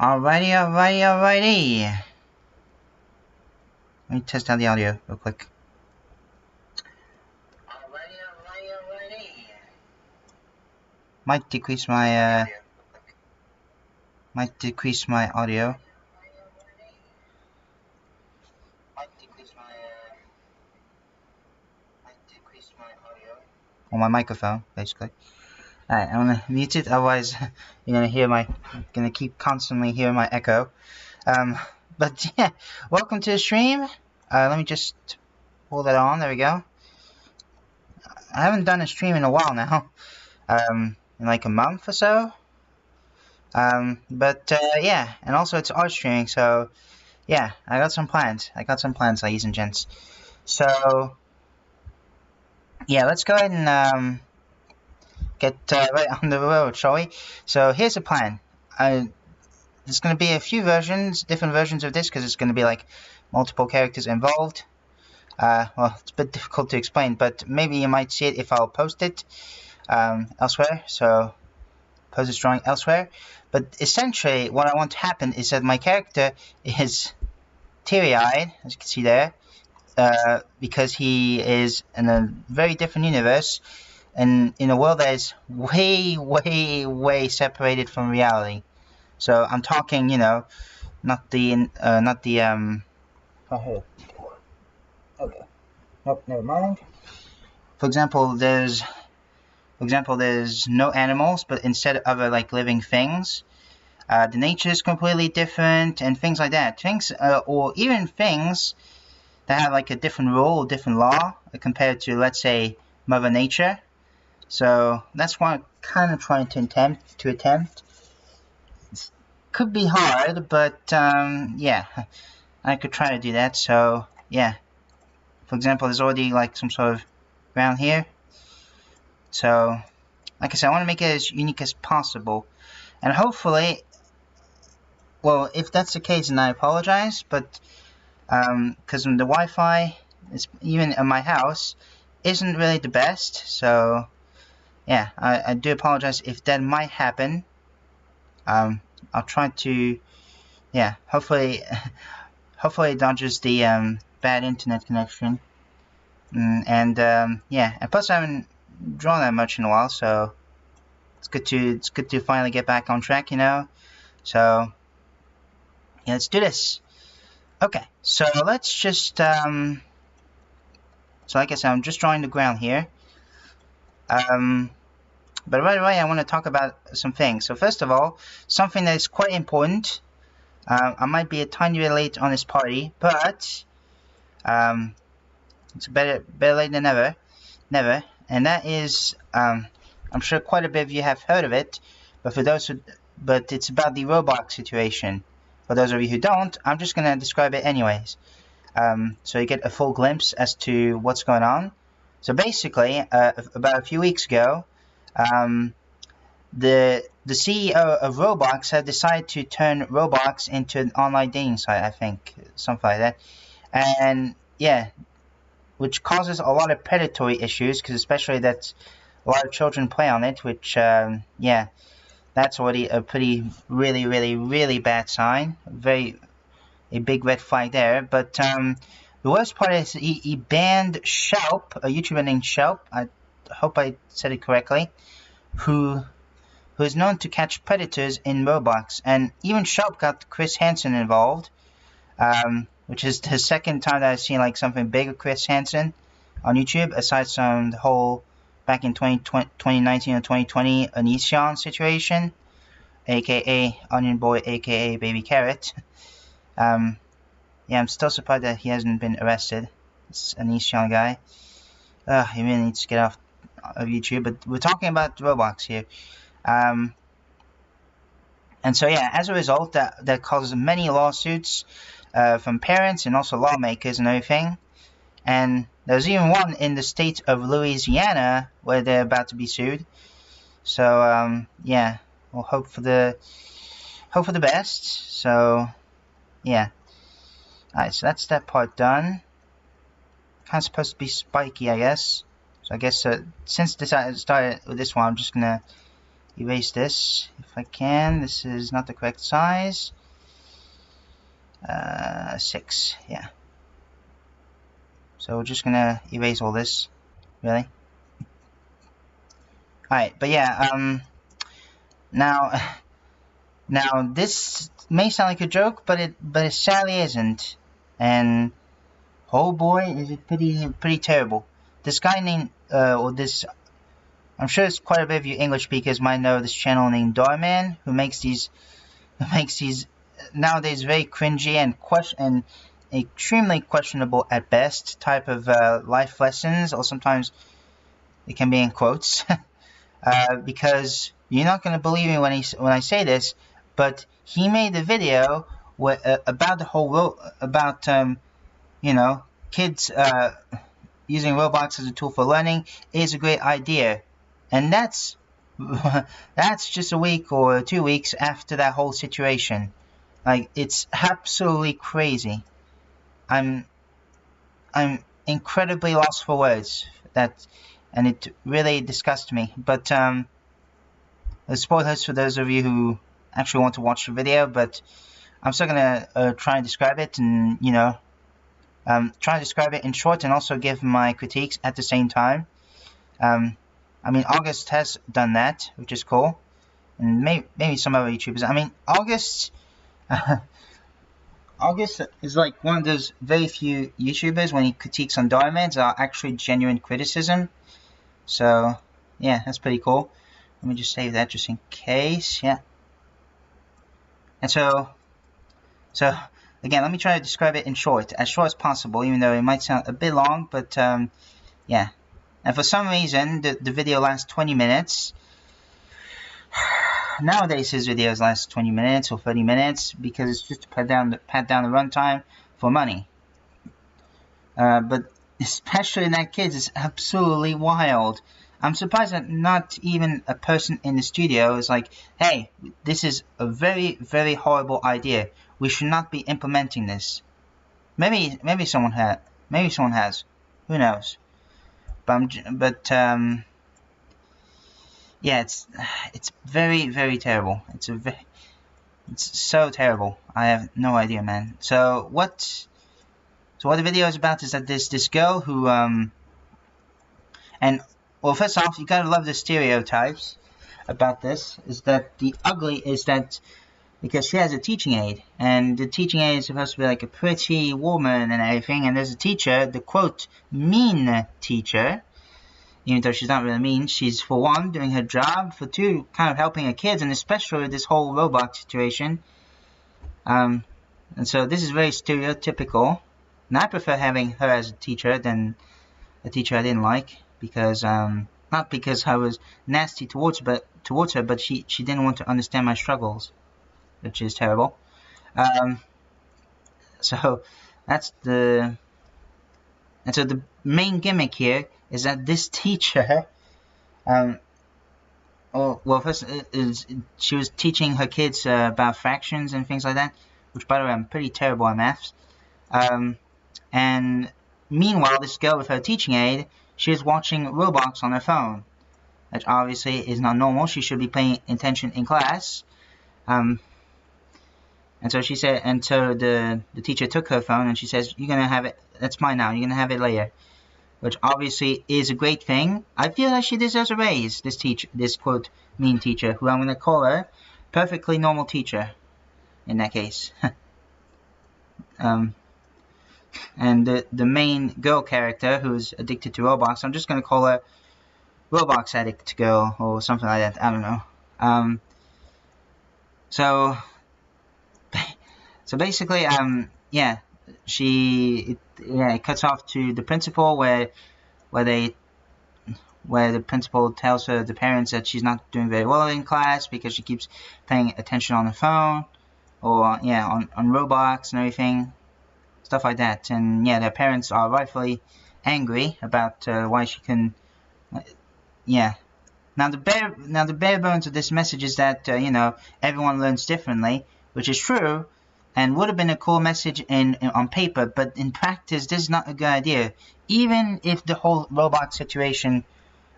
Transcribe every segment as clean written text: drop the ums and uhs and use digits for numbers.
Alrighty. Let me test out the audio real quick. Alrighty. Might decrease my audio. On my microphone, basically. Alright, I'm gonna mute it, otherwise you're gonna keep constantly hearing my echo. But yeah, welcome to the stream. Let me just pull that on, there we go. I haven't done a stream in a while now. In like a month or so. Yeah, and also it's art streaming, so yeah, I got some plans, ladies and gents. So yeah, let's go ahead and get right on the road, shall we? So here's the plan. There's going to be a few different versions of this, because it's going to be like multiple characters involved. Well, it's a bit difficult to explain, but maybe you might see it if I'll post it elsewhere. So post this drawing elsewhere. But essentially, what I want to happen is that my character is teary-eyed, as you can see there. Because he is in a very different universe, and in a world that is way separated from reality. So I'm talking, not the oh, okay, nope, never mind. For example, there's no animals, but instead other like living things. The nature is completely different, and things like that. Or even things that have like a different rule, different law compared to, let's say, Mother Nature. So that's what I'm kind of trying to attempt. It could be hard, but yeah, I could try to do that. So yeah, for example, there's already like some sort of ground here. So like I said, I want to make it as unique as possible, and hopefully, well, if that's the case, then I apologize, but because the Wi-Fi, even in my house, isn't really the best. So yeah, I do apologize if that might happen. I'll try to, yeah, hopefully it dodges the bad internet connection. Yeah, and plus I haven't drawn that much in a while, so it's good to finally get back on track, So yeah, let's do this. Okay, so let's just, so like I said, I'm just drawing the ground here. But right away, I want to talk about some things. So first of all, something that is quite important. I might be a tiny bit late on this party, but it's better late than never. And that is, I'm sure quite a bit of you have heard of it, but it's about the Roblox situation. For those of you who don't, I'm just going to describe it anyways. So you get a full glimpse as to what's going on. So basically, about a few weeks ago, the CEO of Roblox had decided to turn Roblox into an online dating site, I think, something like that. And yeah, which causes a lot of predatory issues, because especially that a lot of children play on it, which, yeah, that's already a really bad sign. A big red flag there. But the worst part is he banned Shelp, a YouTuber named Shelp. I hope I said it correctly. Who is known to catch predators in Roblox, and even Shelp got Chris Hansen involved, which is the second time that I've seen like something big of Chris Hansen on YouTube, aside from the whole back in 2019 or 2020 Onision situation, aka Onion Boy, aka Baby Carrot. Yeah, I'm still surprised that he hasn't been arrested. This Onision guy. He really needs to get off of YouTube. But we're talking about Roblox here. And so yeah, as a result, that causes many lawsuits from parents and also lawmakers and everything. And there's even one in the state of Louisiana where they're about to be sued. So yeah, we'll hope for the best. So yeah. Alright, so that's that part done. Kind of supposed to be spiky, I guess. So I guess since I started with this one, I'm just gonna erase this if I can. This is not the correct size. 6, yeah. So we're just gonna erase all this, really. Alright, but yeah, now this may sound like a joke, but it sadly isn't. And oh boy, is it pretty terrible. This guy named, I'm sure it's quite a bit of you English speakers might know this channel named Doorman, who makes these nowadays very cringy and extremely questionable at best type of life lessons, or sometimes it can be in quotes, because you're not going to believe me when I say this, but he made a video about the whole about kids using Roblox as a tool for learning is a great idea, and that's just a week or 2 weeks after that whole situation. Like, it's absolutely crazy. I'm incredibly lost for words. And it really disgusts me. But spoilers for those of you who actually want to watch the video. But I'm still gonna try and describe it, and try and describe it in short, and also give my critiques at the same time. I mean, August has done that, which is cool, and maybe some other YouTubers. I mean, August is like one of those very few YouTubers when he critiques on diamonds are actually genuine criticism. So yeah, that's pretty cool. Let me just save that just in case. Yeah. And so again, let me try to describe it in short as possible, even though it might sound a bit long. But yeah. And for some reason, the video lasts 20 minutes. Nowadays, his videos last 20 minutes or 30 minutes because it's just to pad down the runtime for money. But especially in that kids, it's absolutely wild. I'm surprised that not even a person in the studio is like, "Hey, this is a very, very horrible idea. We should not be implementing this." Maybe someone has. Who knows? But yeah, it's very, very terrible. It's so terrible. I have no idea, man. So what the video is about is that this girl who and well, first off, you gotta love the stereotypes about this. Is that the ugly is that because she has a teaching aid, and the teaching aid is supposed to be like a pretty woman and everything, and there's a teacher, the quote mean teacher. Even though she's not really mean, she's for one doing her job, for two kind of helping her kids, and especially with this whole Roblox situation. And so this is very stereotypical, and I prefer having her as a teacher than a teacher I didn't like, because not because I was nasty towards her, but she didn't want to understand my struggles, which is terrible. So that's the main gimmick here is that this teacher, first she was teaching her kids about fractions and things like that, which, by the way, I'm pretty terrible at maths. And meanwhile, this girl with her teaching aid, she is watching Roblox on her phone, which obviously is not normal. She should be paying attention in class. And so she said, and so the teacher took her phone and she says, "You're gonna have it. That's mine now. You're gonna have it later." Which obviously is a great thing. I feel like she deserves a raise, this quote mean teacher, who I'm going to call her perfectly normal teacher in that case. And the main girl character who's addicted to Roblox, I'm just going to call her Roblox addict girl or something like that. I don't know. So basically, yeah. It cuts off to the principal where the principal tells the parents that she's not doing very well in class because she keeps paying attention on the phone or on Roblox and everything, stuff like that. And yeah, their parents are rightfully angry about why she can. Now the bare bones of this message is that everyone learns differently, which is true. And would have been a cool message on paper, but in practice, this is not a good idea. Even if the whole Roblox situation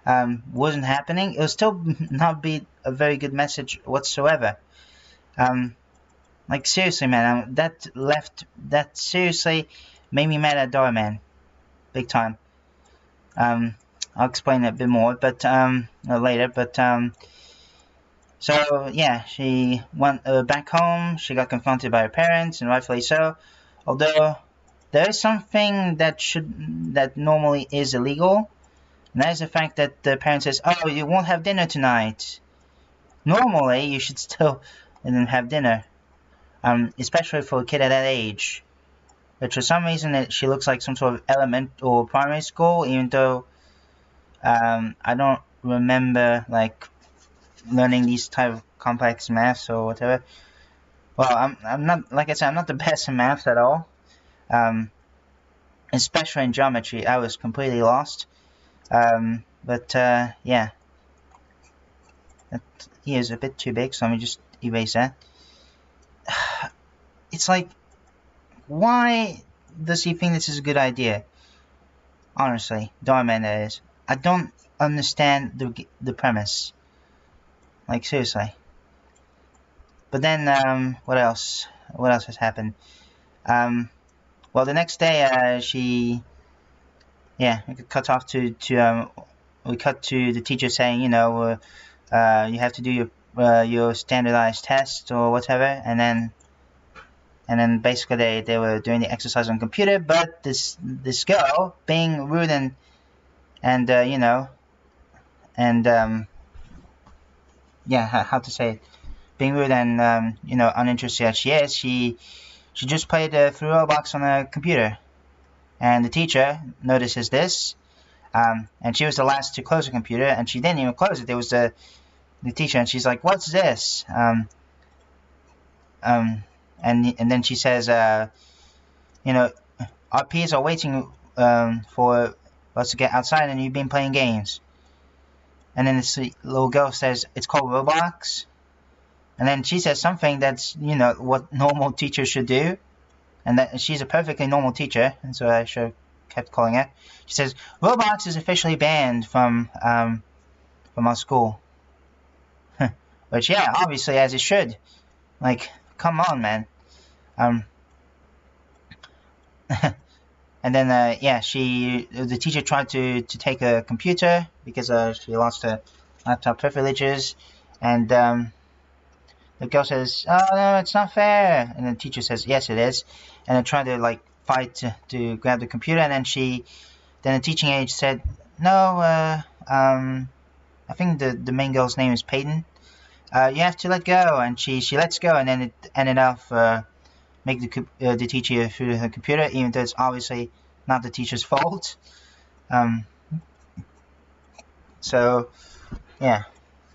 wasn't happening, it would still not be a very good message whatsoever. Like seriously, man, that seriously made me mad at Dora, man, big time. I'll explain it a bit more, but later. But so yeah, she went back home. She got confronted by her parents, and rightfully so. Although there is something that normally is illegal, and that is the fact that the parent says, "Oh, you won't have dinner tonight." Normally, you should still have dinner, especially for a kid at that age. But for some reason, she looks like some sort of elementary or primary school, even though I don't remember like learning these type of complex maths or whatever. Well, I'm not, like I said, I'm not the best in maths at all. Especially in geometry, I was completely lost. But yeah, that here is a bit too big, so let me just erase that. It's like, why does he think this is a good idea? Honestly, Darman, that is. I don't understand the premise. Like seriously. But then what else? What else has happened? Well, the next day we cut to the teacher saying, you know, you have to do your standardized test or whatever, and then basically they were doing the exercise on computer, but this girl being rude and you know, and yeah, how to say it, being rude and you know, uninterested as she is, she just played through Roblox on a computer, and the teacher notices this, and she was the last to close the computer, and she didn't even close it. There was the teacher, and she's like, "What's this?" And then she says, you know, our peers are waiting for us to get outside, and you've been playing games. And then this little girl says, "It's called Roblox." And then she says something that's, you know, what normal teachers should do, and that she's a perfectly normal teacher, and so I should have kept calling her. She says, "Roblox is officially banned from our school." Which, yeah, obviously, as it should. Like, come on, man. And then yeah, the teacher tried to take her computer because she lost her laptop privileges, and the girl says, "Oh no, it's not fair," and the teacher says, "Yes, it is," and they tried to like fight to grab the computer, and then the teaching aide said, "No, I think the main girl's name is Peyton. You have to let go," and she lets go, and then it ended up make the teacher through her computer, even though it's obviously not the teacher's fault. So yeah,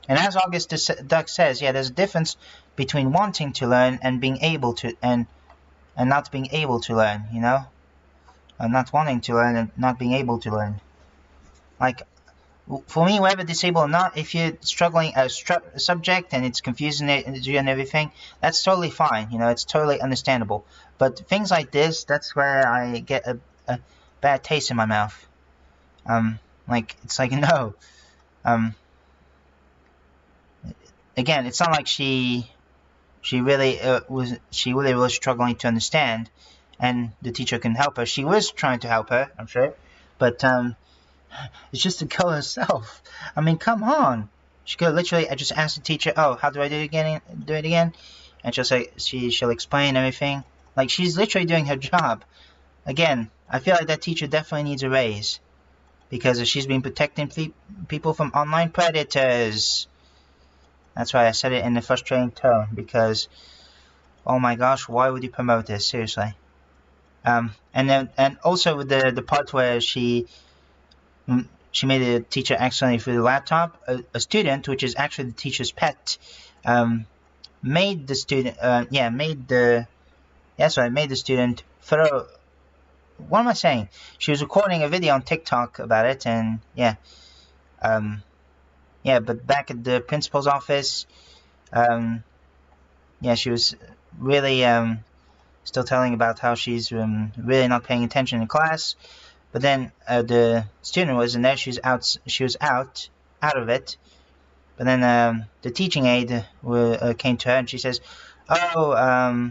and as August Duck says, yeah, there's a difference between wanting to learn and being able to, and not being able to learn, you know, not wanting to learn and not being able to learn. Like, for me, whether disabled or not, if you're struggling a subject and it's confusing you and everything, that's totally fine, you know, it's totally understandable. But things like this, that's where I get a bad taste in my mouth. Like, it's like, no. Again, it's not like she really was struggling to understand, and the teacher can help her. She was trying to help her, I'm sure, but it's just the girl herself. I mean, come on. She could literally just ask the teacher, "Oh, how do I do it again?" And she'll say, she'll explain everything. Like, she's literally doing her job. Again, I feel like that teacher definitely needs a raise, because she's been protecting people from online predators. That's why I said it in a frustrating tone, because, oh my gosh, why would you promote this? Seriously. And also with the part where she made the teacher accidentally through the laptop. A student, which is actually the teacher's pet, made the student made the student throw. What am I saying? She was recording a video on TikTok about it, and yeah, but back at the principal's office, yeah, she was really still telling about how she's really not paying attention in class. But then the student wasn't there. She was out of it. But then the teaching aide came to her and she says, "Oh,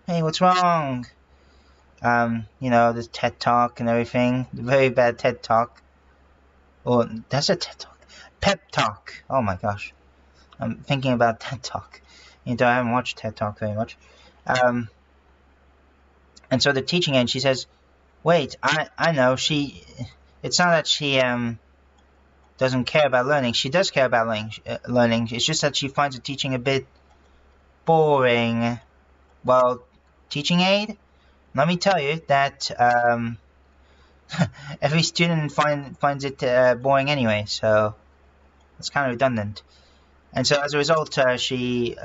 hey, what's wrong? The TED Talk and everything. The very bad TED Talk. Or that's a TED Talk. Pep Talk. Oh my gosh. I'm thinking about TED Talk. I haven't watched TED Talk very much. And so the teaching aide, she says, wait, I know, it's not that she doesn't care about learning. She does care about learning. It's just that she finds the teaching a bit boring. Well, teaching aide, let me tell you that every student finds it boring anyway, so it's kind of redundant. And so as a result, she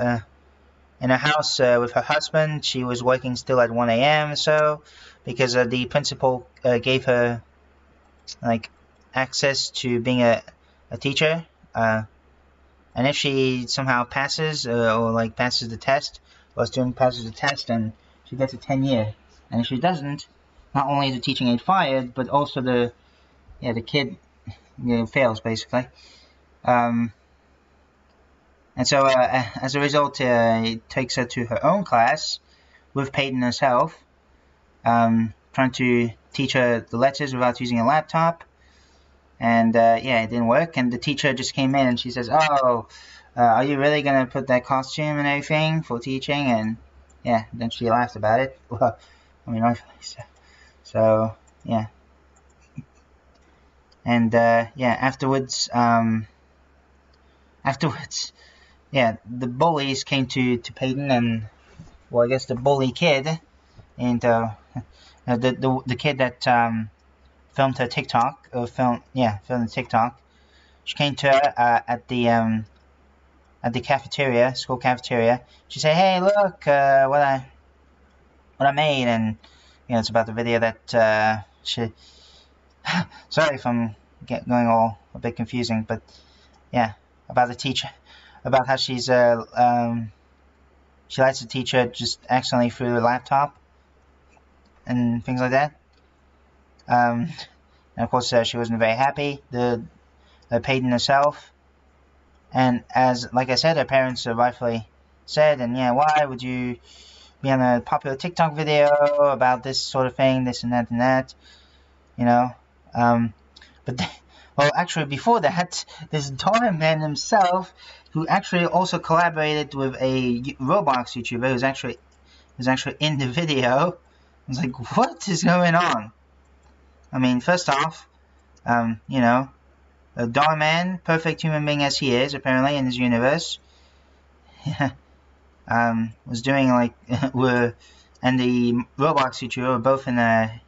in a house with her husband, she was working still at 1 a.m. so because the principal gave her access to being a teacher, and if she somehow passes or passes the test, or a student passes the test, then she gets a 10-year. And if she doesn't, not only is the teaching aide fired, but also the kid fails basically. And so as a result, it takes her to her own class with Peyton herself, trying to teach her the letters without using a laptop. And it didn't work. And the teacher just came in and she says, "Oh, are you really gonna put that costume and everything for teaching?" And then she laughed about it. Well, I mean, so yeah. And afterwards, the bullies came to Peyton, and well, I guess the bully kid, and the kid that filmed her TikTok, filmed the TikTok. She came to her at the cafeteria, school cafeteria. She said, "Hey, look, what I made," and it's about the video that she. Sorry if I'm going all a bit confusing, but about the teacher, about how she lets the teacher just accidentally through the laptop and things like that. And of course, she wasn't very happy. The Peyton herself, and like I said, her parents rightfully said, and why would you be on a popular TikTok video about this sort of thing, this and that and that, but actually before that, this Doorman himself, who actually also collaborated with a Roblox YouTuber who's actually in the video. I was like, what is going on? I mean, first off, a Doorman, perfect human being as he is, apparently, in his universe, was doing and the Roblox YouTuber were both in a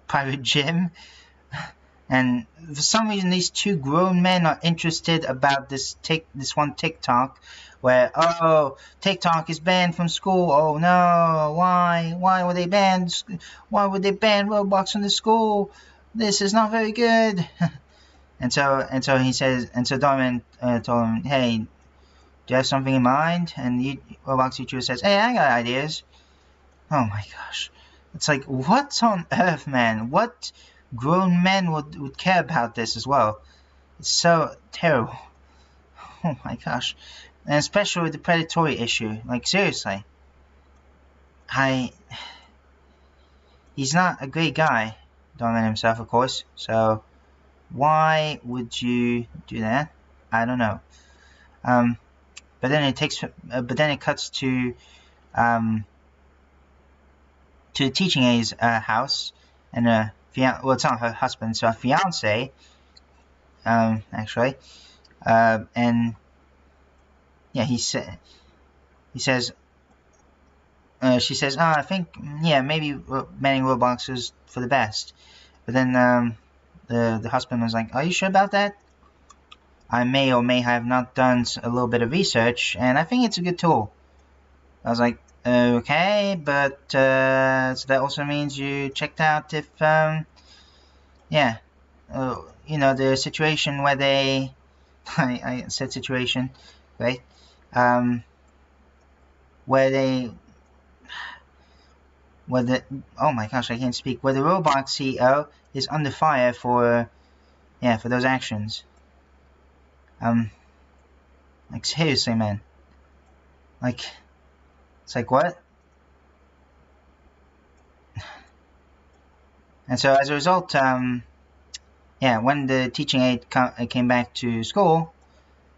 private gym. And for some reason, these two grown men are interested about this one TikTok, where TikTok is banned from school. Oh no, why would they ban? Why would they ban Roblox from the school? This is not very good. and so he says, and so Diamond told him, "Hey, do you have something in mind?" And the Roblox YouTuber says, "Hey, I got ideas." Oh my gosh, it's like, what on earth, man? What grown men would care about this as well? It's so terrible. Oh my gosh. And especially with the predatory issue. Like, seriously. He's not a great guy, Donovan himself, of course. So, why would you do that? I don't know. But then it cuts to the teaching aide's house, and well, it's not her husband, it's her fiance, actually, and he says, she says, I think, maybe banning Roblox is for the best. But then the husband was like, "Are you sure about that?" "I may or may have not done a little bit of research, and I think it's a good tool." I was like, okay, but so that also means you checked out if the situation where they I said situation, right? Where they oh my gosh, I can't speak. Where the Roblox CEO is under fire for those actions. Like seriously, man. Like, it's like what? And so as a result, when the teaching aide came back to school,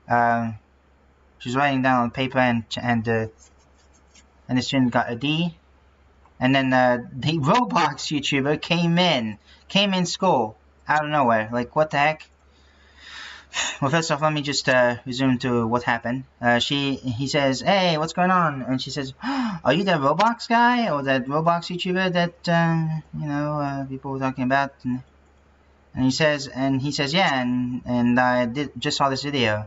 she was writing down on paper, and the student got a D. And then the Roblox YouTuber came in school out of nowhere. Like, what the heck? Well, first off, let me just resume to what happened. He says, "Hey, what's going on?" And she says, "Are you that Roblox guy or that Roblox YouTuber that people were talking about?" And he says, "Yeah, and I just saw this video."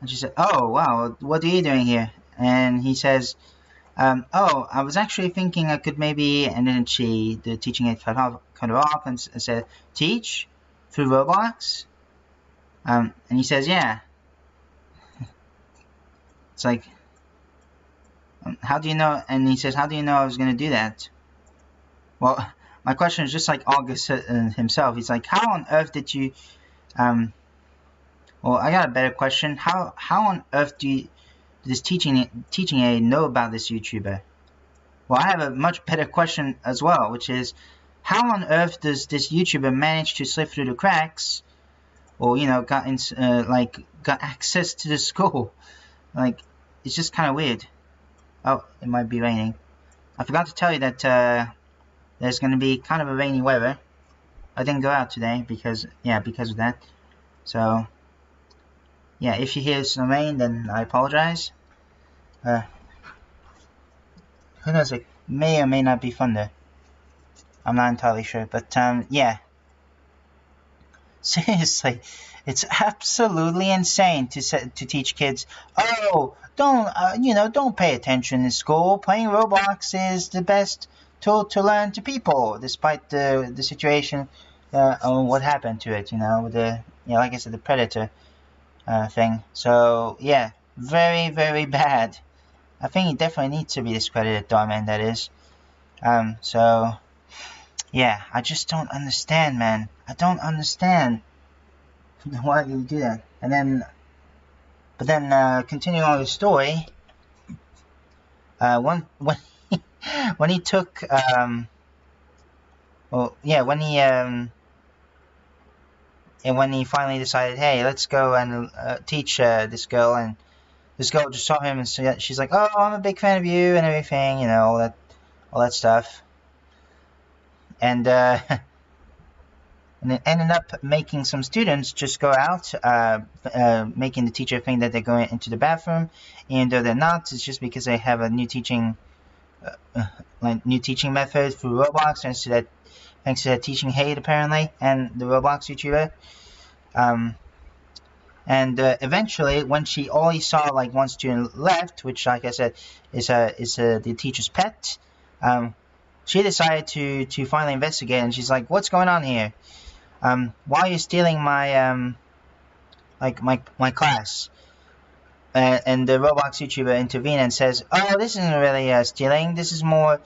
And she said, "Oh, wow, what are you doing here?" And he says, "Oh, I was actually thinking I could maybe," and then the teaching aide cut her off and said, "Teach through Roblox?" And he says, "Yeah." It's like, how do you know? And he says, "How do you know I was going to do that?" Well, my question is just like August himself. He's like, how on earth did you, well, I got a better question. How on earth does this teaching aid know about this YouTuber? Well, I have a much better question as well, which is, how on earth does this YouTuber manage to slip through the cracks, or got access to the school? Like, it's just kind of weird. Oh, it might be raining. I forgot to tell you that there's going to be kind of a rainy weather. I didn't go out today because of that. So yeah, if you hear some rain, then I apologize. Who knows, it may or may not be thunder. I'm not entirely sure, but yeah. Seriously, it's absolutely insane to teach kids, oh, don't pay attention in school. Playing Roblox is the best tool to learn to people, despite the situation or what happened to it, with the, like I said, the predator thing. So yeah, very, very bad. I think he definitely needs to be discredited, Darman, that is. So yeah, I just don't understand, man. I don't understand. Why do you do that? And then, but then continuing on the story, when he took when he finally decided, hey, let's go and teach this girl, and this girl just saw him, and so she's like, oh, I'm a big fan of you and everything, all that stuff, and it ended up making some students just go out, making the teacher think that they're going into the bathroom, even though they're not. It's just because they have a new teaching method through Roblox, thanks to that teaching aid apparently, and the Roblox YouTuber. And eventually, when she only saw like one student left, which, like I said, is the teacher's pet, she decided to finally investigate, and she's like, "What's going on here? Why are you stealing my my class?" And the Roblox YouTuber intervened and says, "Oh, this isn't really stealing. This is more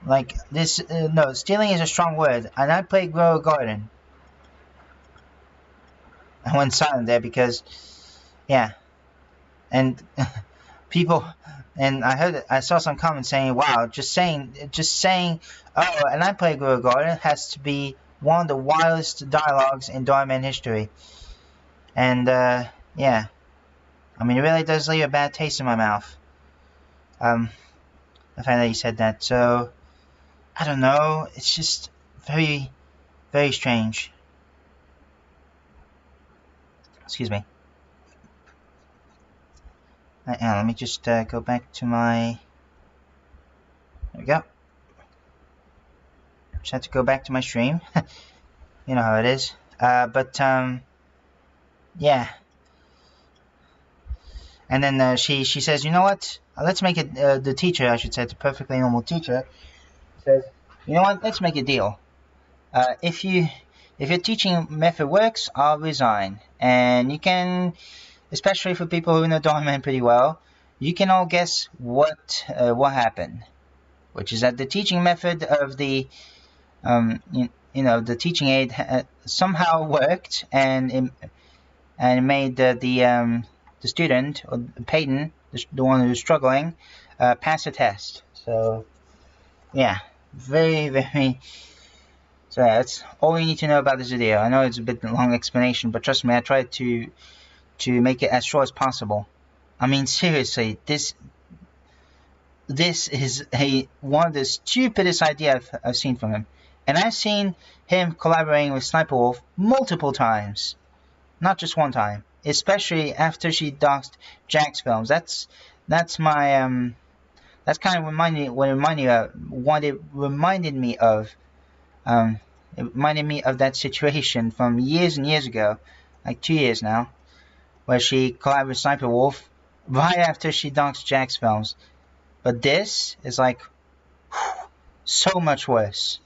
like this. No, stealing is a strong word, and I play Grow a Garden." I went silent there because, yeah, and people, and I saw some comments saying, "Wow, just saying, oh, and I play Grow a Garden has to be one of the wildest dialogues in Darman history." And yeah, I mean, it really does leave a bad taste in my mouth. The fact that he said that. So I don't know. It's just very, very strange. Excuse me. Let me just go back to my... There we go. Just had to go back to my stream. You know how it is. But yeah. And then she says, you know what? Let's make it... the teacher, I should say, the perfectly normal teacher, says, you know what? Let's make a deal. If your teaching method works, I'll resign. And you can, especially for people who know Darman pretty well, you can all guess what happened. which is that the teaching method of the the teaching aid somehow worked, and it made the student, or Peyton, the one who's struggling, pass the test. So yeah, very, very. So yeah, that's all you need to know about this video. I know it's a bit long explanation, but trust me, I tried to make it as short as possible. I mean, seriously, this is one of the stupidest ideas I've seen from him. And I've seen him collaborating with Sniper Wolf multiple times. Not just one time. Especially after she doxed Jack's films. That's my that's kind of what it reminded me of. It reminded me of that situation from years and years ago, like 2 years now, where she collaborated with Sniper Wolf right after she doxed Jack's films. But this is like so much worse.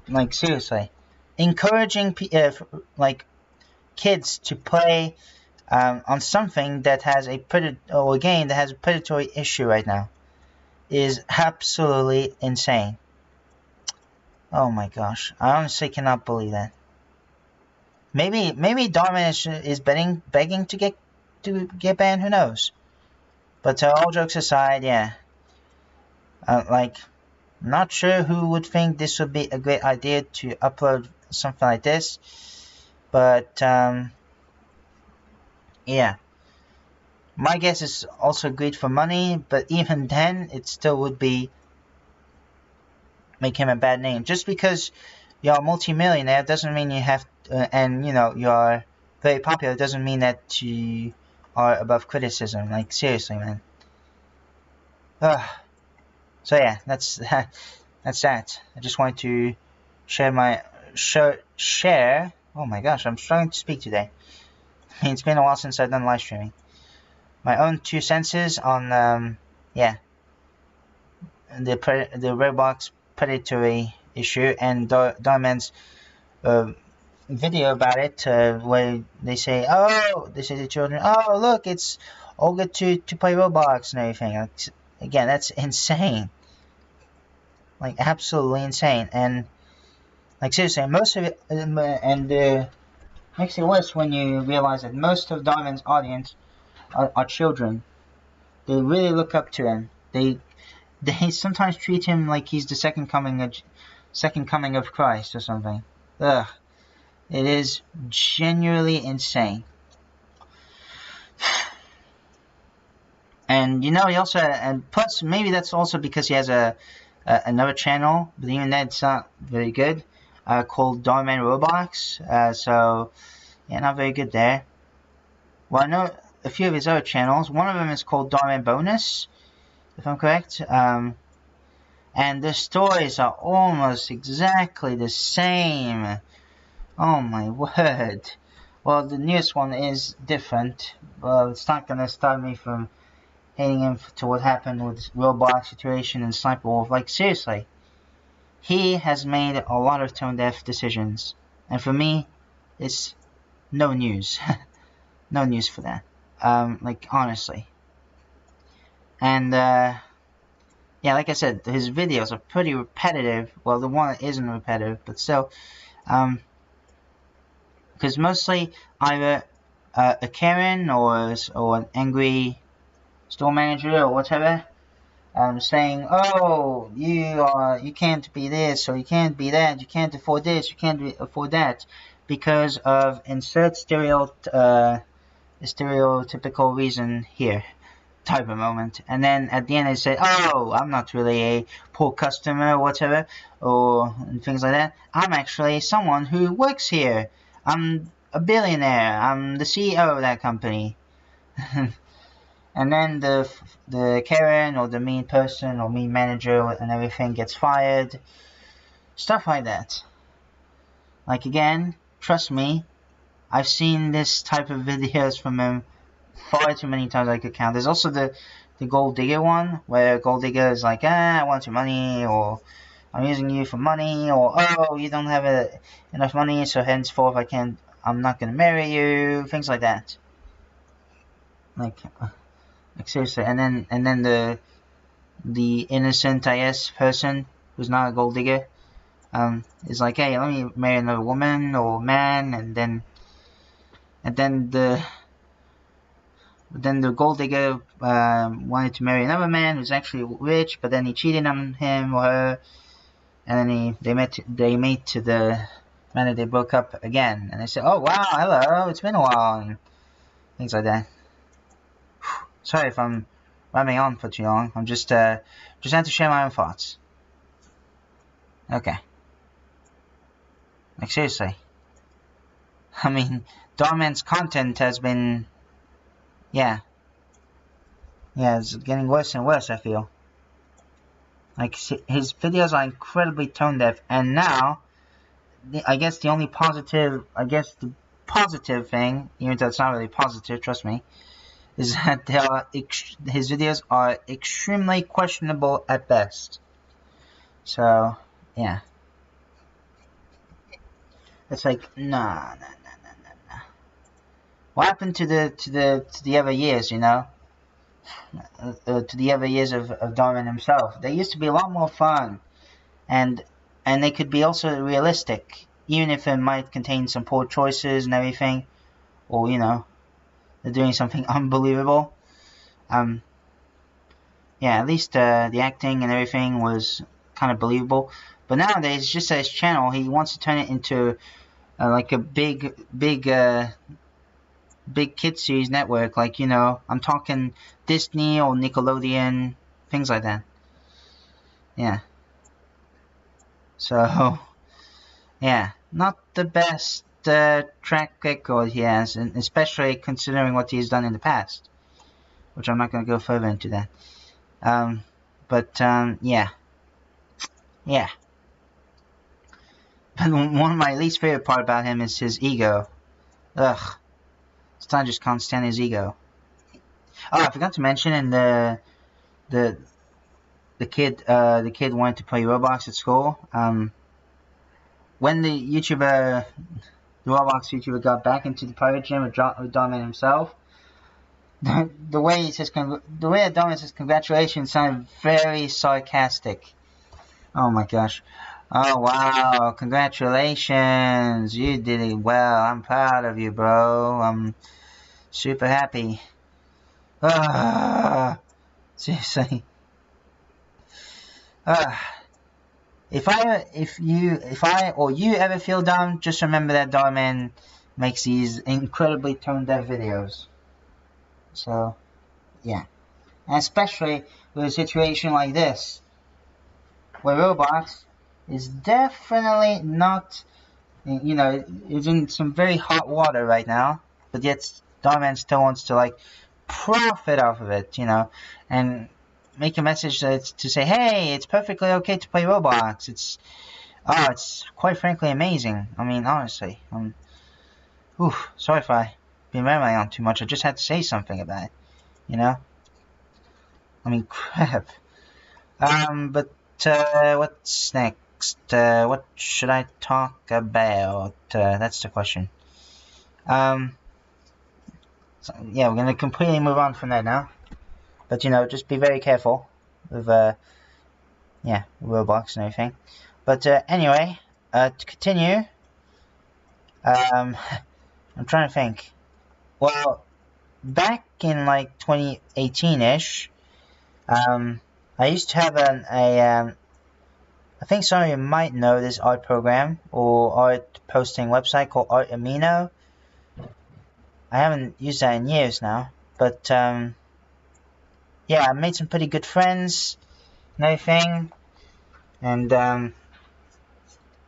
Like seriously, encouraging like kids to play on something that has a game that has a predatory issue right now is absolutely insane. Oh my gosh, I honestly cannot believe that. Maybe Darwin is begging to get banned. Who knows? But all jokes aside, yeah, like. Not sure who would think this would be a great idea to upload something like this, but yeah, my guess is also great for money, but even then it still would be make him a bad name. Just because you're a multi-millionaire doesn't mean you have and you're very popular doesn't mean that you are above criticism. Like seriously, man. So yeah, that's that. I just wanted to share. Oh my gosh, I'm struggling to speak today. I mean, it's been a while since I've done live streaming. My own 2 cents on the Roblox predatory issue, and Diamond's video about it, where they say to children, oh look, it's all good to play Roblox and everything. Again, that's insane. Like absolutely insane, and like seriously, most of it, and makes it worse when you realize that most of Diamond's audience are children. They really look up to him. They sometimes treat him like he's the second coming of Christ or something. Ugh, it is genuinely insane. And he also, and plus maybe that's also because he has another channel, but even that's not very good, called Diamond Roblox. So yeah, not very good there. Well, I know a few of his other channels. One of them is called Diamond Bonus, if I'm correct. And the stories are almost exactly the same. Oh my word. Well, the newest one is different. Well, it's not gonna stop me from hating him to what happened with this Roblox situation and Sniper Wolf. Like seriously, he has made a lot of tone-deaf decisions, and for me, it's no news. No news for that. Like honestly. And yeah, like I said, his videos are pretty repetitive. Well, the one isn't repetitive, but still, because mostly either a Karen or an angry store manager or whatever, saying, oh, you can't be this, or you can't be that, you can't afford this, you can't afford that, because of insert stereotypical reason here, type of moment. And then at the end they say, oh, I'm not really a poor customer or whatever, or things like that. I'm actually someone who works here. I'm a billionaire. I'm the CEO of that company. And then the Karen or the mean person or mean manager and everything gets fired. Stuff like that. Like again, trust me, I've seen this type of videos from him far too many times I could count. There's also the gold digger one, where gold digger is like, I want your money, or I'm using you for money, or oh, you don't have enough money, so henceforth I'm not gonna marry you, things like that. Like seriously, and then the innocent, I guess, person who's not a gold digger, is like, hey, let me marry another woman or man, and then the gold digger wanted to marry another man who's actually rich, but then he cheated on him or her, and then they made to the man that they broke up again, and they said, oh wow, hello, it's been a while, and things like that. Sorry if I'm rambling on for too long. I'm just had to share my own thoughts. Okay. Like seriously. I mean, Darman's content has been, yeah, it's getting worse and worse, I feel. Like, his videos are incredibly tone deaf, and now, I guess the positive thing, even though it's not really positive, trust me, is that his videos are extremely questionable at best. So, yeah. It's like, nah. What happened to the other years, you know? To the other years of Darwin himself. They used to be a lot more fun, and they could be also realistic, even if it might contain some poor choices and everything, or, you know, they're doing something unbelievable. Yeah, at least the acting and everything was kind of believable. But nowadays, just his channel, he wants to turn it into like a big kid series network. Like, you know, I'm talking Disney or Nickelodeon, things like that. Yeah. So, yeah, not the best track record he has, and especially considering what he's done in the past, which I'm not going to go further into that. Yeah. But one of my least favorite part about him is his ego. Ugh. I just can't stand his ego. Oh, I forgot to mention in the kid wanted to play Roblox at school. When the Roblox YouTuber got back into the private gym with Donovan himself, the way that Donovan says congratulations sounded very sarcastic. Oh my gosh. Oh wow, congratulations, you did it well, I'm proud of you, bro, I'm super happy. Seriously. If I or you ever feel dumb, just remember that Darman makes these incredibly tone deaf videos. So, yeah. And especially with a situation like this, where Roblox is definitely not, you know, it's in some very hot water right now, but yet Darman still wants to, like, profit off of it, you know, and make a message to say, hey, it's perfectly okay to play Roblox. It's quite frankly amazing. I mean, honestly, sorry if I've been rambling on too much. I just had to say something about it, you know. I mean, crap. But what's next? What should I talk about? That's the question. So, yeah, we're gonna completely move on from that now. But, you know, just be very careful with, Roblox and everything. But, anyway, to continue, I'm trying to think. Well, back in, like, 2018-ish, I used to have I think some of you might know this art program or art posting website called Art Amino. I haven't used that in years now, but yeah, I made some pretty good friends and everything, and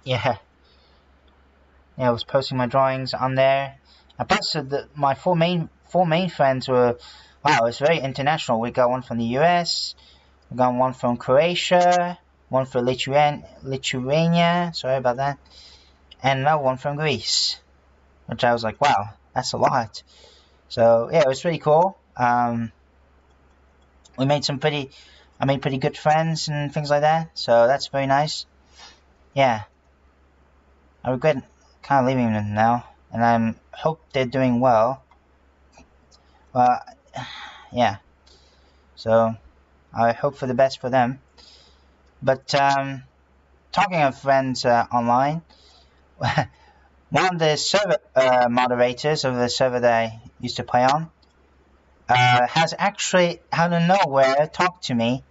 yeah, I was posting my drawings on there. I posted my four main friends were, wow, it's very international. We got one from the US, we got one from Croatia, one from Lithuania, sorry about that, and another one from Greece, which I was like, wow, that's a lot. So yeah, it was pretty cool. I made pretty good friends and things like that, so that's very nice. Yeah, I regret kind of leaving them now, and I hope they're doing well. Well, yeah, so I hope for the best for them. But talking of friends online, one of the server moderators of the server that I used to play on has actually, out of nowhere, talked to me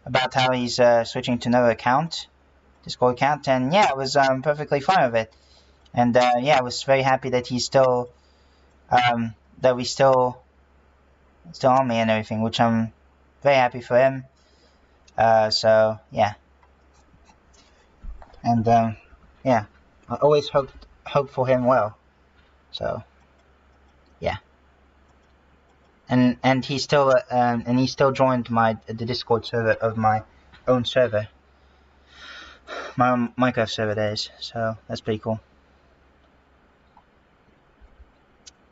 about how he's switching to another account, Discord account, and yeah, I was perfectly fine with it. And yeah, I was very happy that he's still, that we still on me and everything, which I'm very happy for him. So yeah, and yeah, I always hope for him well. So yeah, and he still joined the Discord server of my own server, my own Minecraft server, that is. So that's pretty cool.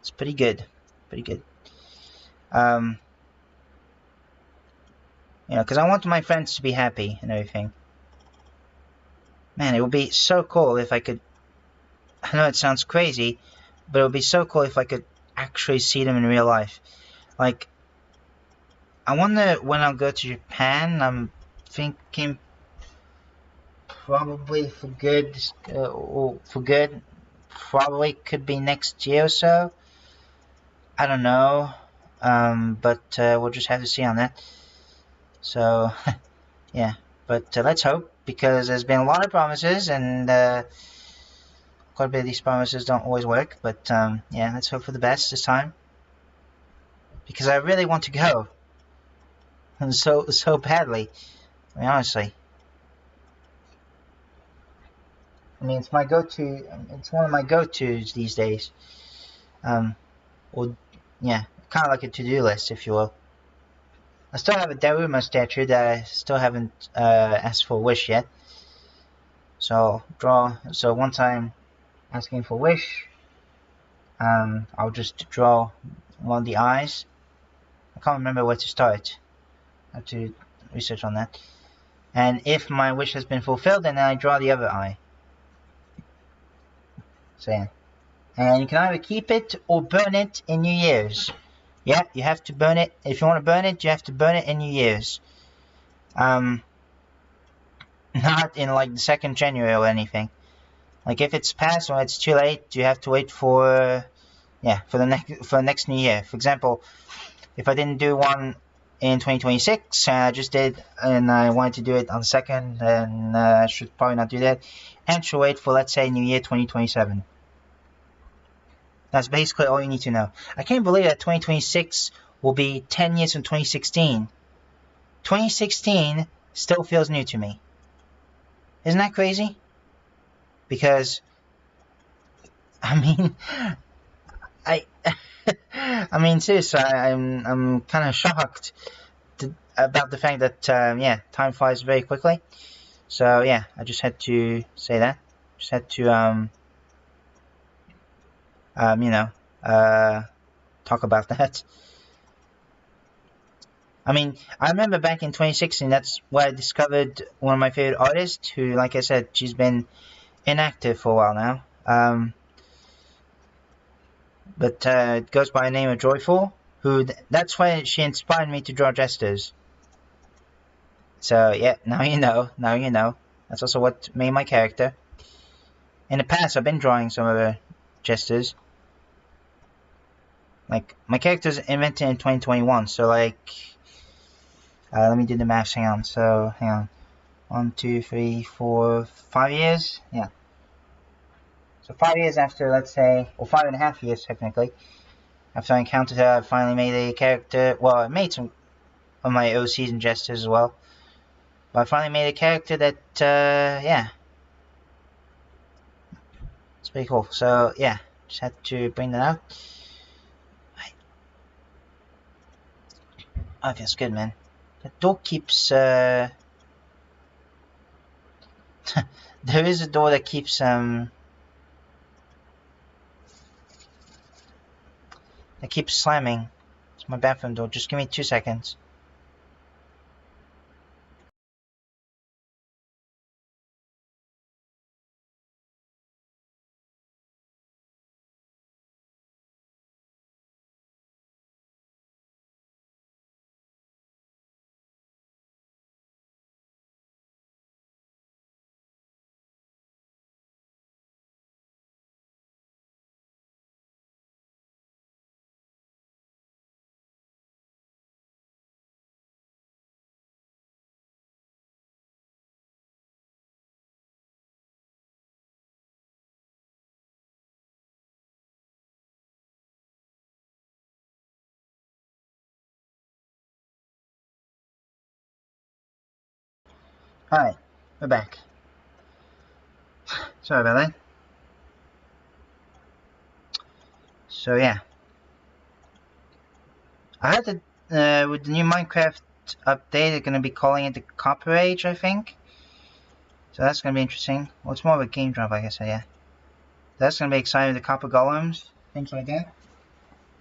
It's pretty good. You know, because I want my friends to be happy and everything. Man, it would be so cool if I could. I know it sounds crazy, but it would be so cool if I could actually see them in real life. Like, I wonder when I'll go to Japan. I'm thinking probably for good, probably could be next year or so. I don't know, but we'll just have to see on that. So, yeah, but let's hope, because there's been a lot of promises, and quite a bit of these promises don't always work, but yeah, let's hope for the best this time, because I really want to go, and so badly. I mean, honestly, I mean, it's my go-to. It's one of my go-tos these days. Or yeah, kind of like a to-do list, if you will. I still have a Daruma statue that I still haven't asked for a wish yet. So once I'm asking for a wish, I'll just draw one of the eyes. I can't remember where to start. I have to research on that. And if my wish has been fulfilled, then I draw the other eye. So yeah. And you can either keep it or burn it in New Year's. Yeah, you have to burn it. If you want to burn it, you have to burn it in New Year's. Not in like the 2nd January or anything. Like if it's past or it's too late, you have to wait for the next New Year. For example, if I didn't do one in 2026, I just did, and I wanted to do it on the 2nd, then I should probably not do that, and should wait for, let's say, New Year 2027. That's basically all you need to know. I can't believe that 2026 will be 10 years from 2016. 2016 still feels new to me. Isn't that crazy? Because, I mean, I mean, seriously, I'm kind of shocked about the fact that, yeah, time flies very quickly. So, yeah, I just had to say that. Just had to, you know, talk about that. I mean, I remember back in 2016, that's where I discovered one of my favorite artists, who, like I said, she's been inactive for a while now. But it goes by the name of Joyful, that's why she inspired me to draw jesters. So, yeah, now you know. That's also what made my character. In the past, I've been drawing some other jesters. Like, my character's invented in 2021, so, like, let me do the maths, hang on. 1, 2, 3, 4, 5 years? Yeah. So 5 years after, let's say, or 5.5 years, technically, after I encountered her, I finally made a character. Well, I made some of my OCs and jesters as well. But I finally made a character that, yeah. It's pretty cool. So, yeah, just had to bring that out. Oh, it feels good, man. The door keeps, there is a door that keeps, slamming. It's my bathroom door. Just give me 2 seconds. Alright, we're back. Sorry about that. So yeah. I heard that with the new Minecraft update, they're going to be calling it the Copper Age, I think. So that's going to be interesting. Well, it's more of a game drop, I guess, so yeah. That's going to be exciting, the copper golems, things like that.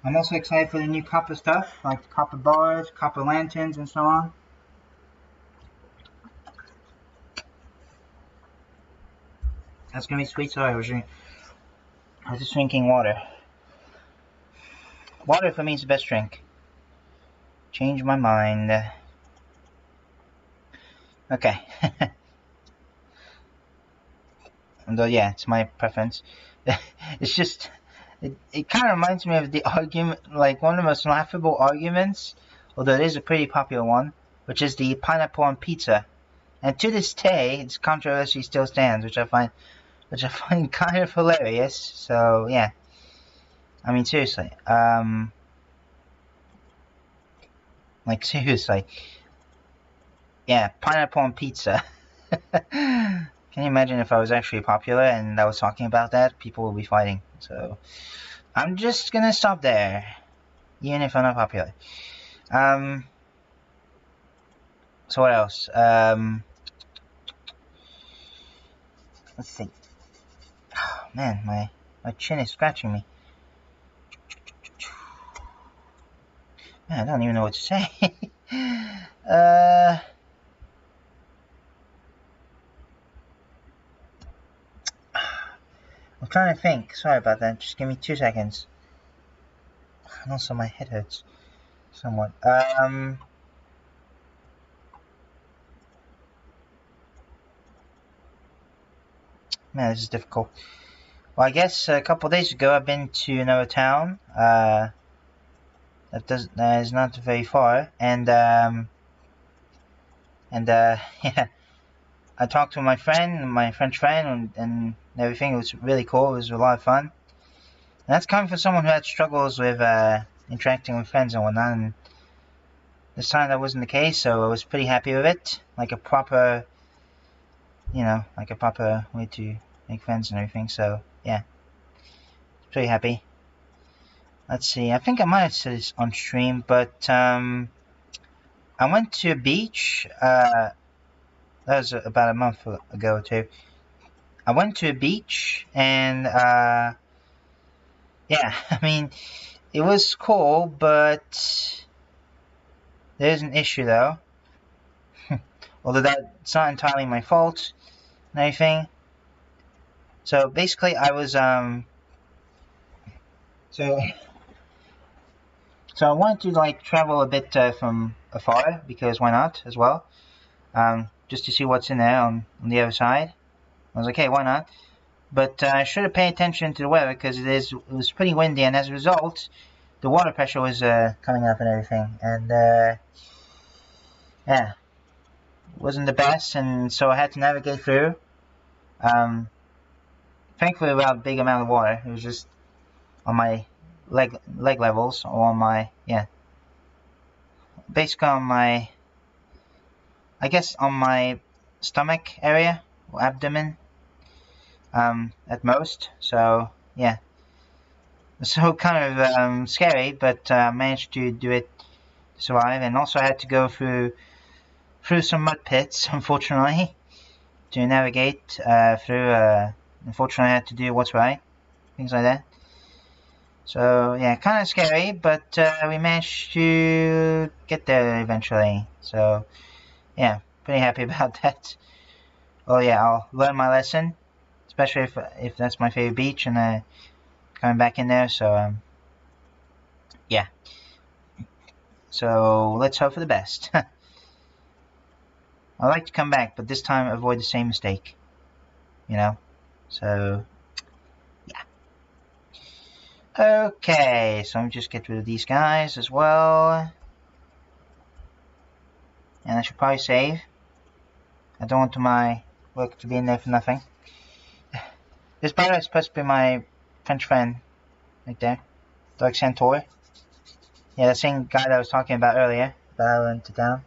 I'm also excited for the new copper stuff, like the copper bars, copper lanterns, and so on. That's going to be sweet. Sorry, I was just drinking water. Water for me is the best drink. Change my mind. Okay. Although, yeah, it's my preference. It's just, it kind of reminds me of the argument, like one of the most laughable arguments, although it is a pretty popular one, which is the pineapple on pizza. And to this day, its controversy still stands, which I find kind of hilarious. So, yeah. I mean, seriously. Like, seriously. Yeah, pineapple on pizza. Can you imagine if I was actually popular and I was talking about that? People would be fighting. So, I'm just gonna stop there. Even if I'm not popular. So what else? Let's see. Oh, man, my chin is scratching me. Man, I don't even know what to say. I'm trying to think. Sorry about that. Just give me 2 seconds. And also my head hurts somewhat. Man, this is difficult. Well, I guess a couple of days ago I've been to another town. That is not very far, and yeah, I talked to my French friend, and everything. It was really cool. It was a lot of fun. And that's coming from someone who had struggles with interacting with friends and whatnot. And this time that wasn't the case, so I was pretty happy with it. Like a proper, like a proper way to make friends and everything. So yeah, pretty happy. Let's see. I think I might have said this on stream, but I went to a beach. That was about a month ago or two. I went to a beach, and yeah, I mean, it was cool, but there's an issue though. Although that's not entirely my fault and everything. So basically, I was So I wanted to like travel a bit from afar, because why not as well? Just to see what's in there on the other side. I was like, hey, why not? But I should have paid attention to the weather, because it was pretty windy, and as a result, the water pressure was coming up and everything, and yeah, it wasn't the best, and so I had to navigate through. Thankfully, without a big amount of water. It was just on my leg levels, or on my, yeah, basically on my, I guess on my stomach area, or abdomen, at most. So yeah, so kind of scary, but managed to do it, survive. And also I had to go through some mud pits, unfortunately, to navigate through. Unfortunately, I had to do what's right, things like that. So yeah, kind of scary, but we managed to get there eventually. So yeah, pretty happy about that. Well, yeah, I'll learn my lesson, especially if that's my favorite beach, and coming back in there. So yeah. So let's hope for the best. I'd like to come back, but this time avoid the same mistake. So yeah. Okay, so let me just get rid of these guys as well. And I should probably save. I don't want my work to be in there for nothing. This, by the way, is supposed to be my French friend, right there. Dark Centaur. Yeah, the same guy that I was talking about earlier, that I went to town.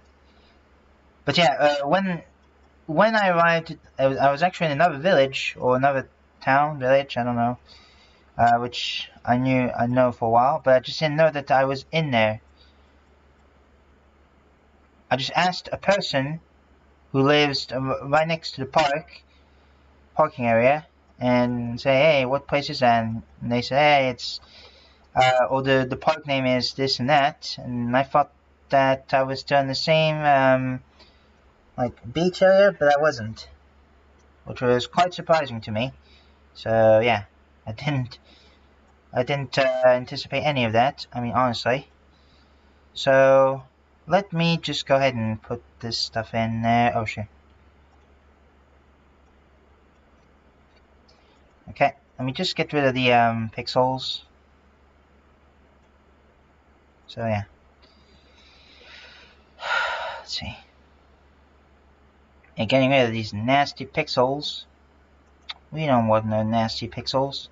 But yeah, when when I arrived, I was actually in another village, or another town, village, I don't know, which I know for a while, but I just didn't know that I was in there. I just asked a person who lives right next to the parking area, and say, hey, what place is that? And they say, hey, it's, or the park name is this and that, and I thought that I was still in the same, like, beach area, but I wasn't, which was quite surprising to me. So, yeah, I didn't anticipate any of that, I mean, honestly. So, let me just go ahead and put this stuff in there. Oh, sure. Okay, let me just get rid of the pixels. So yeah. Let's see. And getting rid of these nasty pixels. We don't want no nasty pixels.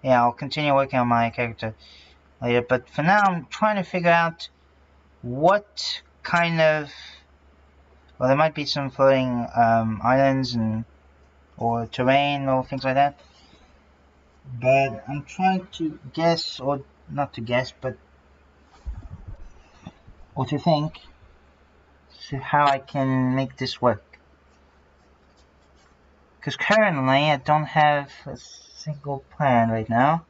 Yeah, I'll continue working on my character later, but for now I'm trying to figure out what kind of... Well, there might be some floating islands or terrain or things like that. But I'm trying to guess, or not to guess, but or to think how I can make this work. Because currently I don't have a single plan right now.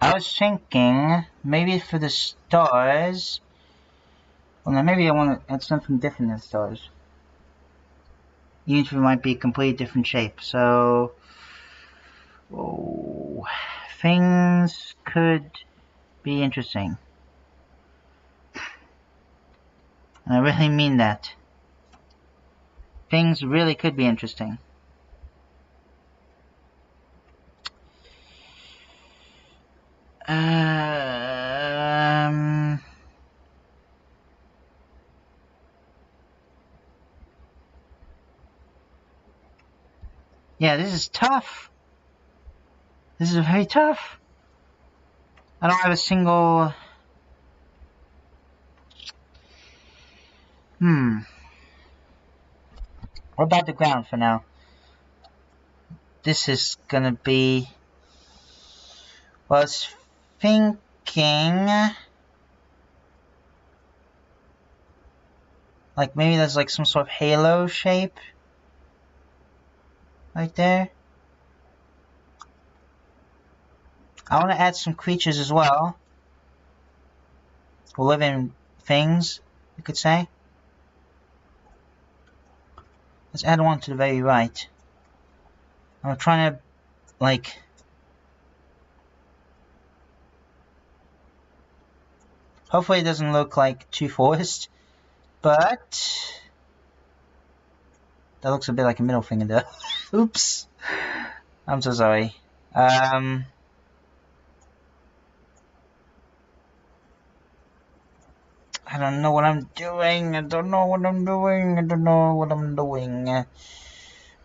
I was thinking maybe for the stars. Well, now maybe I want to add something different than stars. Even if it might be a completely different shape. So, things could be interesting. And I really mean that. Things really could be interesting. Yeah, this is tough. This is very tough. I don't have a single... What about the ground for now? This is gonna be... Well, I was thinking... Like, maybe there's like some sort of halo shape. Right there. I want to add some creatures as well. Living things, you could say. Let's add one to the very right. I'm trying to, like... Hopefully it doesn't look like too forced. But... That looks a bit like a middle finger there. Oops. I'm so sorry. I don't know what I'm doing. I don't know what I'm doing.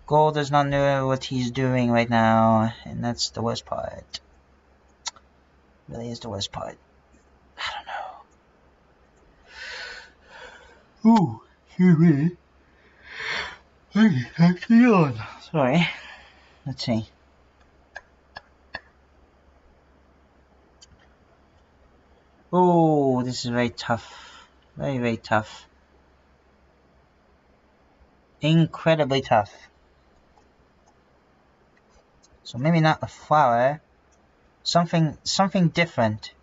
Gold does not know what he's doing right now. And that's the worst part. Really is the worst part. I don't know. Ooh, excuse me. It's actually on. Sorry. Let's see. Oh, this is very tough. Very, very tough. Incredibly tough. So maybe not a flower. Something different.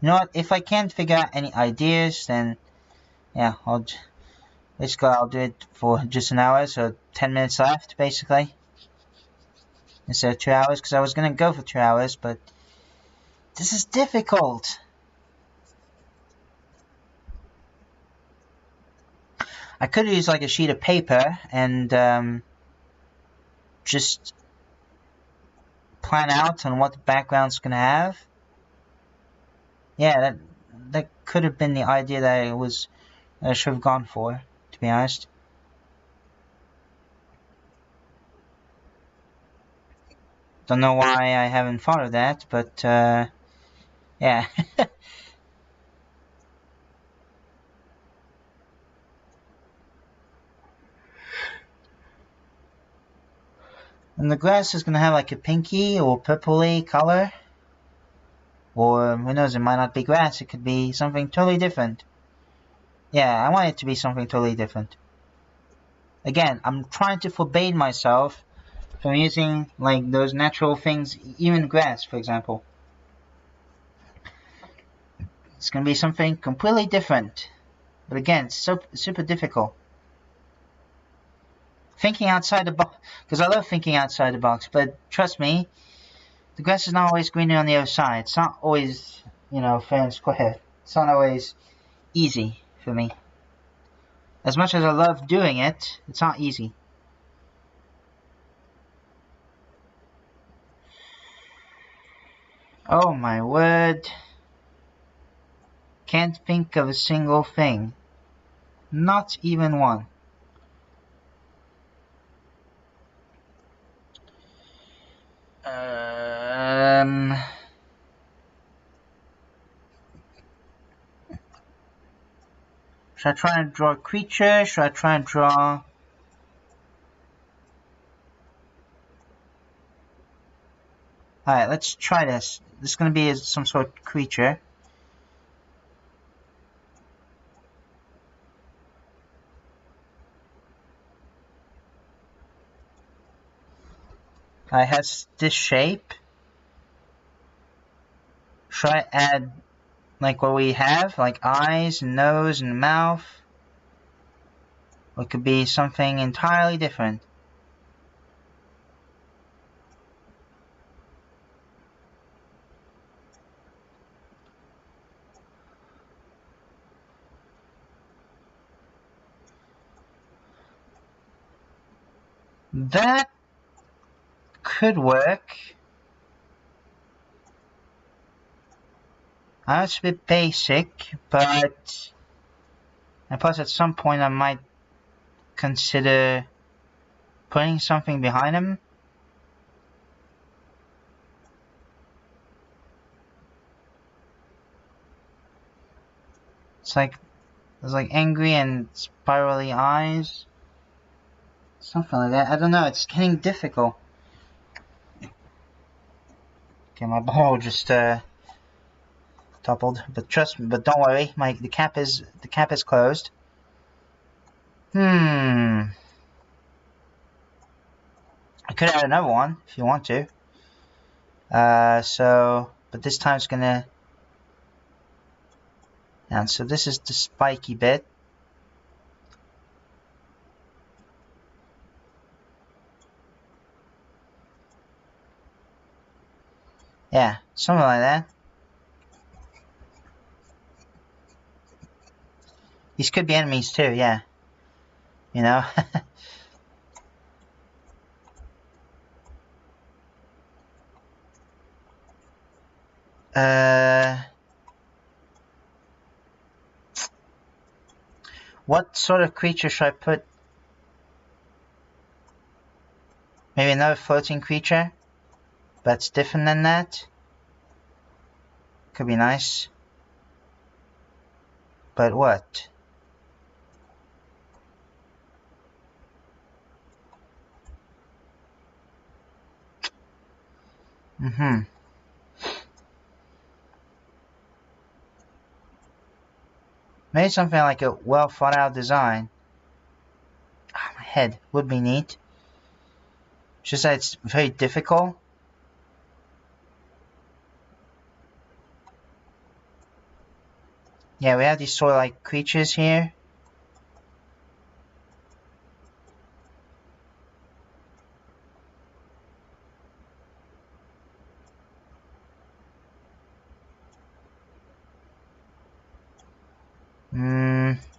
You know what? If I can't figure out any ideas, then yeah, I'll do it for just an hour, so 10 minutes left, basically. Instead of 2 hours, because I was going to go for 2 hours, but this is difficult. I could use like a sheet of paper and just plan out on what the background's going to have. Yeah, that could have been the idea that I should have gone for, to be honest. Don't know why I haven't thought of that, but yeah. And the grass is gonna have like a pinky or purpley color. Or who knows, it might not be grass, it could be something totally different. Yeah, I want it to be something totally different. Again, I'm trying to forbade myself from using like those natural things, even grass, for example. It's gonna be something completely different. But again, it's so super difficult. Thinking outside the box, because I love thinking outside the box, but trust me, the grass is not always greener on the other side. It's not always, you know, fair and square. It's not always easy for me. As much as I love doing it, it's not easy. Oh my word. Can't think of a single thing. Not even one. Should I try and draw a creature? Should I try and draw... Alright, let's try this. This is going to be some sort of creature. It has this shape. Should I add like what we have, like eyes and nose and mouth? Or it could be something entirely different. That could work. I know it's a bit basic, but... And plus at some point I might consider putting something behind him. It's like... There's like angry and spirally eyes. Something like that. I don't know, it's getting difficult. Okay, my ball just toppled, but trust me, but don't worry, the cap is closed. I could add another one if you want to. But this time it's gonna. And so this is the spiky bit. Yeah, something like that. These could be enemies too, yeah. You know? What sort of creature should I put? Maybe another floating creature? That's different than that? Could be nice. But what? Maybe something like a well thought out design. Ah, my head would be neat. It's just that it's very difficult. Yeah, we have these sort of like creatures here.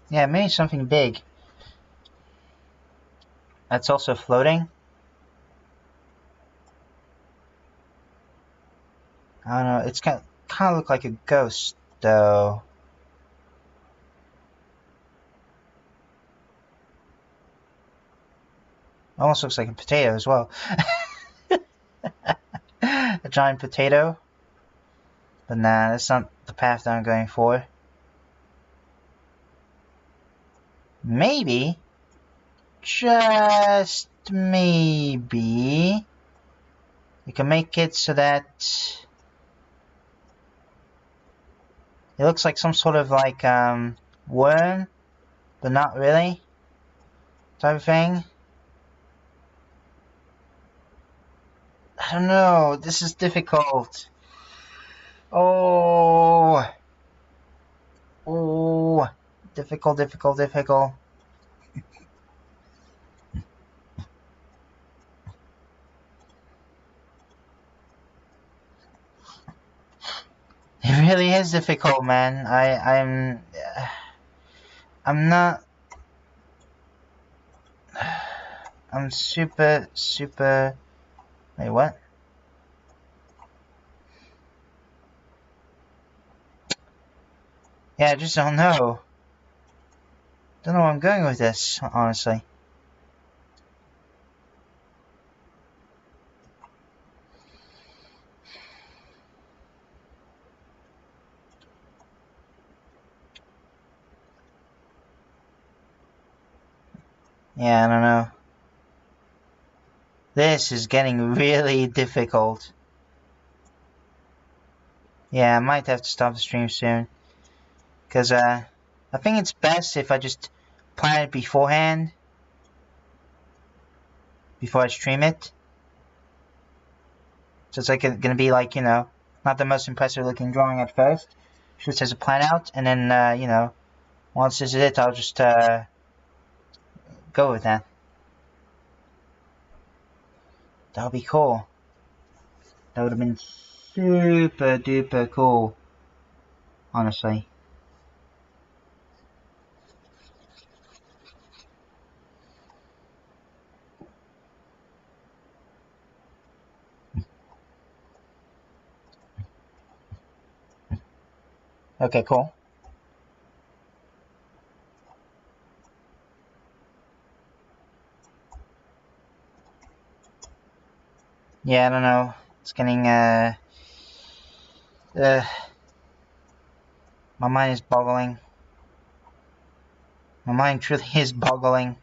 Yeah, maybe something big. That's also floating. I don't know, it's kind of look like a ghost, though. Almost looks like a potato as well. a giant potato. But nah, that's not the path that I'm going for. Maybe, just maybe, we can make it so that it looks like some sort of like worm, but not really, type of thing. I don't know, this is difficult. Oh, difficult. It really is difficult, man. I'm super. Wait, what? Yeah, I just don't know. Don't know where I'm going with this, honestly. Yeah, I don't know. This is getting really difficult. Yeah, I might have to stop the stream soon. Because, I think it's best if I just plan it beforehand. Before I stream it. So it's like gonna be like, you know, not the most impressive looking drawing at first. Just as a plan out. And then, you know, once this is it, I'll just, go with that. That would be cool. That would have been super duper cool. Honestly. Okay, cool. Yeah, I don't know. It's getting, my mind is boggling. My mind truly is boggling.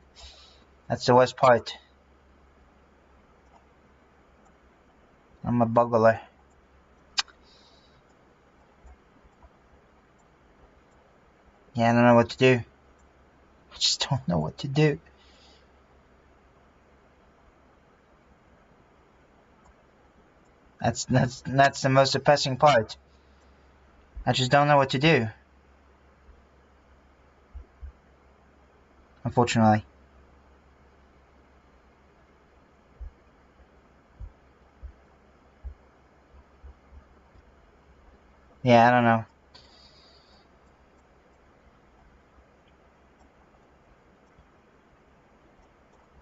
That's the worst part. I'm a boggler. Yeah, I don't know what to do. I just don't know what to do. That's the most depressing part. I just don't know what to do. Unfortunately. Yeah, I don't know.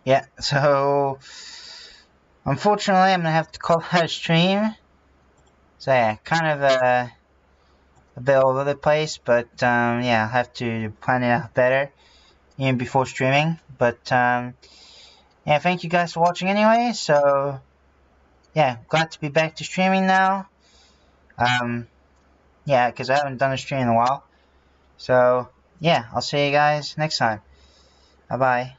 Yeah, so unfortunately I'm gonna have to call that a stream. So yeah, kind of a bit all over the place, but yeah, I'll have to plan it out better even before streaming. But yeah, thank you guys for watching anyway. So yeah, glad to be back to streaming now. Yeah, because I haven't done a stream in a while. So yeah, I'll see you guys next time. Bye bye.